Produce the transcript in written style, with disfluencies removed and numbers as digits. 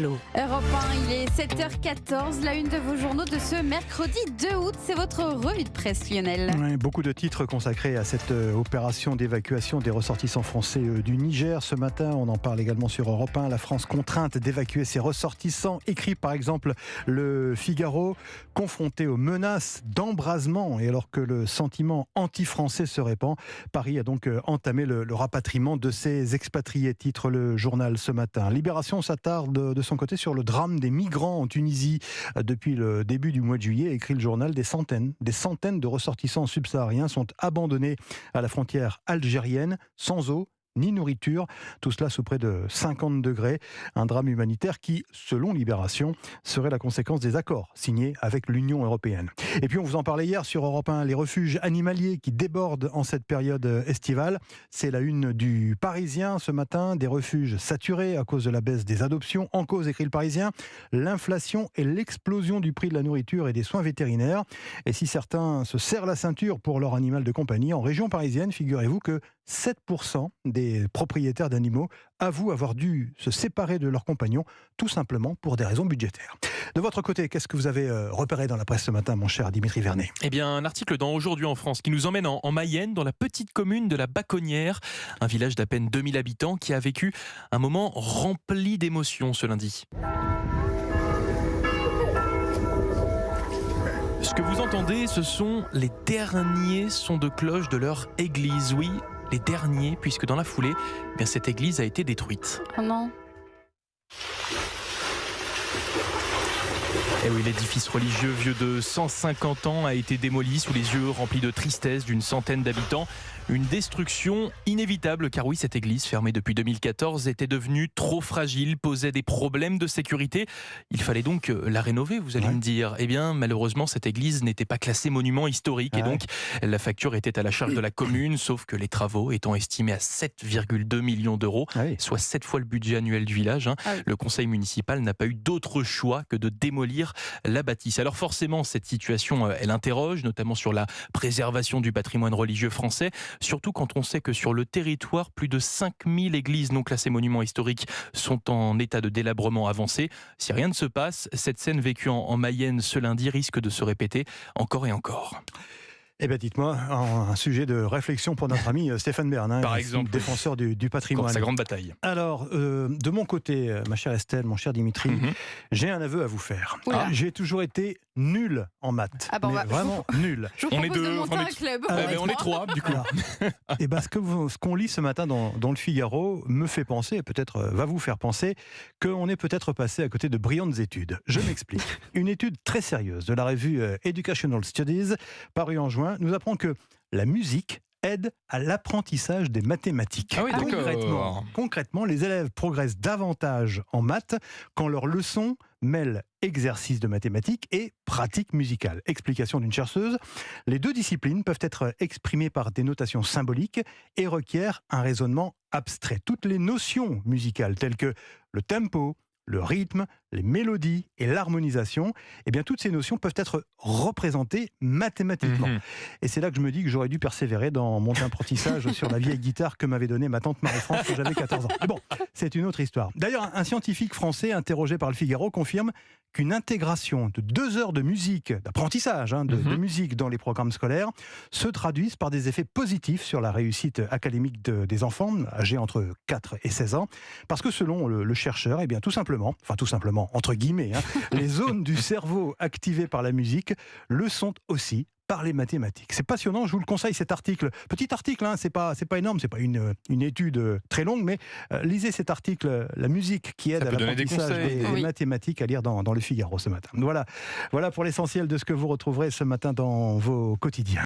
Europe 1, il est 7h14, la une de vos journaux de ce mercredi 2 août, c'est votre revue de presse, Lionel. Oui, beaucoup de titres consacrés à cette opération d'évacuation des ressortissants français du Niger. Ce matin, on en parle également sur Europe 1, la France contrainte d'évacuer ses ressortissants. Écrit par exemple le Figaro, confronté aux menaces d'embrasement. Et alors que le sentiment anti-français se répand, Paris a donc entamé le rapatriement de ses expatriés, titre le journal ce matin. Libération s'attarde de son côté sur le drame des migrants en Tunisie. Depuis le début du mois de juillet, écrit le journal, des centaines de ressortissants subsahariens sont abandonnés à la frontière algérienne, sans eau ni nourriture, tout cela sous près de 50 degrés. Un drame humanitaire qui, selon Libération, serait la conséquence des accords signés avec l'Union européenne. Et puis on vous en parlait hier sur Europe 1, les refuges animaliers qui débordent en cette période estivale. C'est la une du Parisien ce matin, des refuges saturés à cause de la baisse des adoptions. En cause, écrit le Parisien, l'inflation et l'explosion du prix de la nourriture et des soins vétérinaires. Et si certains se serrent la ceinture pour leur animal de compagnie, en région parisienne, figurez-vous que 7% des propriétaires d'animaux avouent avoir dû se séparer de leurs compagnons, tout simplement pour des raisons budgétaires. De votre côté, qu'est-ce que vous avez repéré dans la presse ce matin, mon cher Dimitri Vernet ? Eh bien, un article dans Aujourd'hui en France qui nous emmène en Mayenne, dans la petite commune de la Baconnière, un village d'à peine 2000 habitants qui a vécu un moment rempli d'émotions ce lundi. Ce que vous entendez, ce sont les derniers sons de cloche de leur église. Oui, les derniers, puisque dans la foulée, eh bien, cette église a été détruite. Oh non. Et oui, l'édifice religieux vieux de 150 ans a été démoli sous les yeux remplis de tristesse d'une centaine d'habitants. Une destruction inévitable, car oui, cette église, fermée depuis 2014, était devenue trop fragile, posait des problèmes de sécurité. Il fallait donc la rénover, vous allez me dire. Eh bien, malheureusement, cette église n'était pas classée monument historique, et donc la facture était à la charge de la commune, sauf que les travaux étant estimés à 7,2 millions d'euros, soit 7 fois le budget annuel du village, le conseil municipal n'a pas eu d'autre choix que de démolir la bâtisse. Alors forcément, cette situation, elle interroge, notamment sur la préservation du patrimoine religieux français, surtout quand on sait que sur le territoire, plus de 5000 églises non classées monuments historiques sont en état de délabrement avancé. Si rien ne se passe, cette scène vécue en Mayenne ce lundi risque de se répéter encore et encore. Eh bien, dites-moi, un sujet de réflexion pour notre ami Stéphane Bern, par exemple, défenseur du patrimoine. Sa grande bataille. Alors, de mon côté, ma chère Estelle, mon cher Dimitri, j'ai un aveu à vous faire. J'ai toujours été nul en maths. Ah bon, mais vraiment nul. Je vous propose de monter un club. On est trois, du coup. Et ben, ce qu'on lit ce matin dans le Figaro me fait penser, peut-être va vous faire penser, qu'on est peut-être passé à côté de brillantes études. Je m'explique. Une étude très sérieuse de la revue Educational Studies, parue en juin, nous apprend que la musique aide à l'apprentissage des mathématiques. Concrètement, les élèves progressent davantage en maths quand leurs leçons mêlent exercice de mathématiques et pratique musicale. Explication d'une chercheuse, les deux disciplines peuvent être exprimées par des notations symboliques et requièrent un raisonnement abstrait. Toutes les notions musicales telles que le tempo, le rythme, les mélodies et l'harmonisation, eh bien toutes ces notions peuvent être représentées mathématiquement. Et c'est là que je me dis que j'aurais dû persévérer dans mon apprentissage sur la vieille guitare que m'avait donnée ma tante Marie-France quand j'avais 14 ans. Mais bon, c'est une autre histoire. D'ailleurs, un scientifique français interrogé par le Figaro confirme qu'une intégration de 2 heures de musique, d'apprentissage de musique dans les programmes scolaires, se traduisent par des effets positifs sur la réussite académique des enfants âgés entre 4 et 16 ans. Parce que selon le chercheur, eh bien tout simplement, entre guillemets, les zones du cerveau activées par la musique le sont aussi par les mathématiques. C'est passionnant, je vous le conseille cet article. Petit article, c'est pas énorme, c'est pas une étude très longue, mais lisez cet article, la musique qui aide à l'apprentissage des mathématiques, à lire dans le Figaro ce matin. Voilà pour l'essentiel de ce que vous retrouverez ce matin dans vos quotidiens.